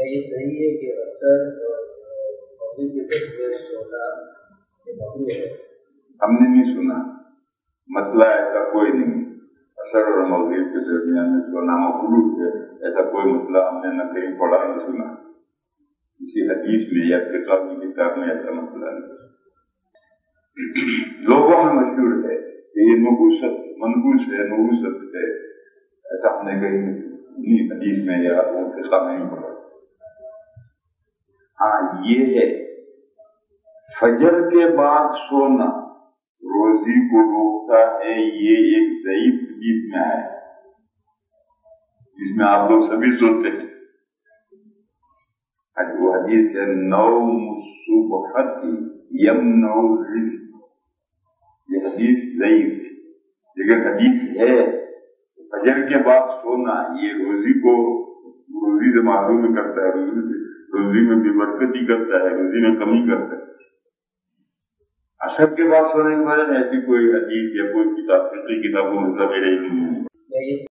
یہ صحیح ہے کہ اثر اور مغرب کے درمیان سونا مغرب ہے؟ ہم نے نہیں سنا، مسئلہ ایسا کوئی نہیں، اثر اور مغرب کے درمیان میں سونا مغلوب ہے، ایسا کوئی مسئلہ ہم نے نہ کہیں پڑھا نہ سنا، کسی حدیث میں یا فقہ کی کتاب میں ایسا مسئلہ نہیں۔ لوگوں میں مشہور ہے کہ یہ منحوس ہے، ایسا ہم نے کہیں نہیں حدیث میں یا فقہ میں نہیں پڑھا۔ ہاں یہ ہے فجر کے بعد سونا روزی کو روکتا ہے، یہ ایک ضعیف حدیث میں ہے جس میں آپ لوگ سبھی سنتے ہیں۔ وہ حدیث ہے نوم الصبح یمنع الرزق، یہ حدیث ضعیف ہے لیکن حدیث ہے فجر کے بعد سونا یہ روزی سے معلوم کرتا ہے، روزی میں بے برکتی کرتا ہے، روزی میں کمی کرتا ہے۔ عصر کے بعد سونے کے بعد ایسی کوئی حدیث یا کوئی کتاب فقہی کتابوں میں میرے علم میں